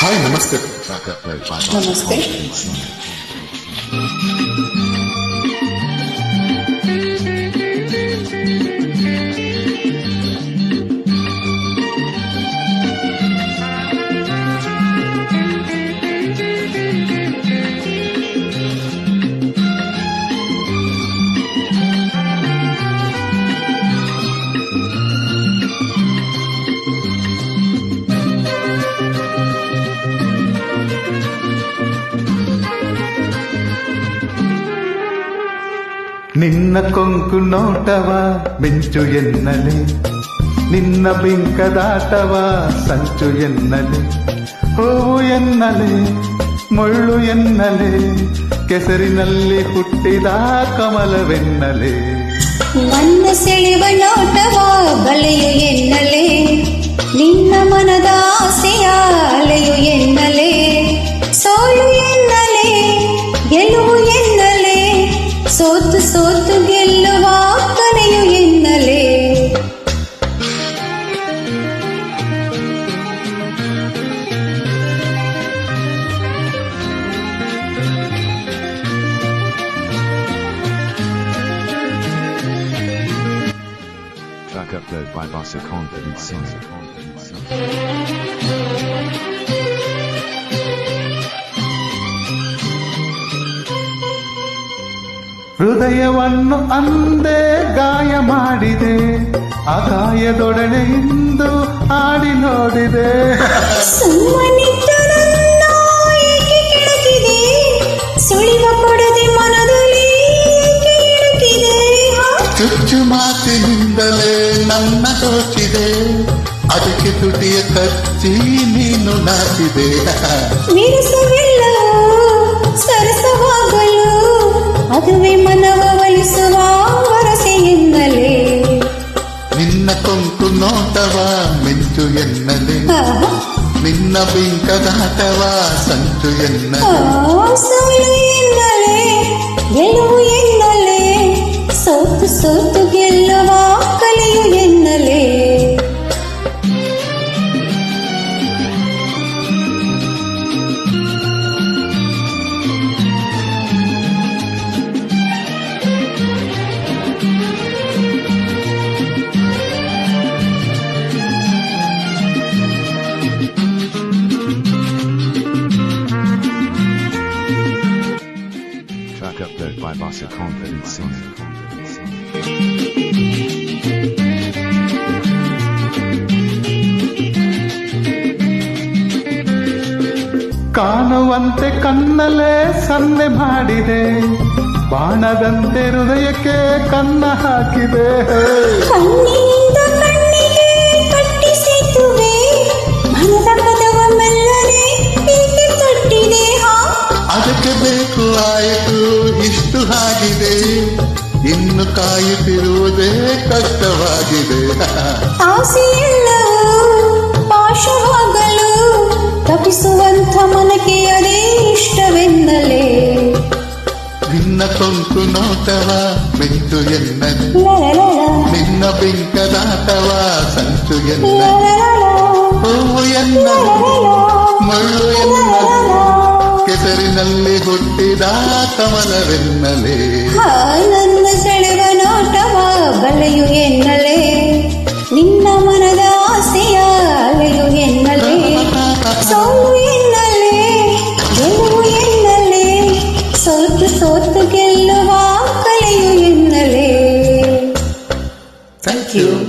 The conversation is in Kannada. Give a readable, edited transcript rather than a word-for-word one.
ಹಾಯ್, ನಮಸ್ತೆ. ನಮಸ್ತೆ. ನಿನ್ನ ಕೊಂಕು ನೋಟವ ಮಿಂಚು ಎನ್ನಲೆ, ನಿನ್ನ ಬಿಂಕದಾಟವ ಸಂಚು ಎನ್ನಲೆ, ಹೂವು ಎನ್ನಲೆ ಮುಳ್ಳು ಎನ್ನಲೆ, ಕೆಸರಿನಲ್ಲಿ ಹುಟ್ಟಿದ ಕಮಲವೆನ್ನಲೆ. ನನ್ನ ಸೆಳೆವ ನೋಟವ ಬಲೆಯು ಎನ್ನಲೆ, ನಿನ್ನ ಮನದ ಆಸೆಯ ಅಲೆಯು ಎನ್ನಲೆ, ಸೋಲು ಎನ್ನಲೆ ಗೆಲುವು ಎನ್ನಲೆ, ಸೋತು ಸೋತು ಗೆಲ್ಲುವ ಕಲೆಯು ಎನ್ನಲೆ. Track upload by Vasa Confidence Singer. ಹೃದಯವನ್ನು ಅಂದೇ ಗಾಯ ಮಾಡಿದೆ, ಆ ಗಾಯದೊಡನೆ ಇಂದು ಆಡಿ ನೋಡಿದೆ. ಸುಮ್ಮನಿದ್ದು ನನ್ನ ಏಕೆ ಕೆಣಕಿದೆ, ಸುಳಿವ ಕೊಡದೆ ಮನದಲ್ಲಿ ಏಕೆ ಇಣುಕಿದೆ. ಚುಚ್ಚು ಮಾತಿನಿಂದಲೇ ನನ್ನ ದೋಚಿದೆ, ಅದಕ್ಕೆ ತುಟಿಯ ಕಚ್ಚಿ ನೀನು ನಾಚಿದೆ. ವಿರಸವೆಲ್ಲವೂ ಸರಸವಾಗಲು, ಅದುವೇ ಮನವ ಒಲಿಸುವ ವರಸೆ ಎನ್ನಲೆ. ನಿನ್ನ ಕೊಂಕು ನೋಟವ ಮಿಂಚು ಎನ್ನಲೆ, ನಿನ್ನ ಬಿಂಕದಾಟವ ಸಂಚು ಎನ್ನಲೆ. ಸೋಲು ಎನ್ನಲೆ ಗೆಲುವು ಎನ್ನಲೆ, ಸೋತು ಸೋತು ಗೆಲ್ಲುವ ಕಲೆಯು ಎನ್ನಲೆ. Track upload by Vasa Confidence Singer. ಕಾಣುವಂತೆ ಕಣ್ಣಲ್ಲೇ ಸನ್ನೆ ಮಾಡಿದೆ, ಬಾಣದಂತೆ ಹೃದಯಕ್ಕೆ ಕನ್ನ ಹಾಕಿದೆ. ಕಣ್ಣಿನಿಂದ ಕಣ್ಣಿಗೆ ಕಟ್ಟಿಸಿದುವೆ, ಮನದ ಪದವ ಮೆಲ್ಲನೆ ಏಕೆ ತಟ್ಟಿದೆ. ಅದಕ್ಕೆ ಬೇಕು ಆಯಿತು ಇಷ್ಟು ಆಗಿದೆ, ಇನ್ನು ಕಾಯುತ್ತಿರುವುದೇ ಕಷ್ಟವಾಗಿದೆ. ಆಸೆಯೆಲ್ಲವೂ ಪಾಶವಾಗಲು, ತಪ್ಪಿಸುವಂಥ ಮನಕ್ಕೆ ಅದೇ ಇಷ್ಟವೆನ್ನಲೆ. ನಿನ್ನ ಕೊಂಕು ನೋಟವ ಮಿಂಚು ಎನ್ನಲೆ, ಲಲಲಲ, ನಿನ್ನ ಬಿಂಕದಾಟವ ಸಂಚು ಎನ್ನಲೆ. ಲಲಲಲ, ಹೂವು ಎನ್ನಲೆ ಮುಳ್ಳು ಎನ್ನಲೆ, ಲಲಲಲ. ಕೆಸರಿನಲ್ಲಿ ಹುಟ್ಟಿದ ಕಮಲವೆನ್ನಲೆ. ನನ್ನ ಸೆಳೆವ ನೋಟವ ಬಲೆಯು ಎನ್ನಲೆ, ನಿನ್ನ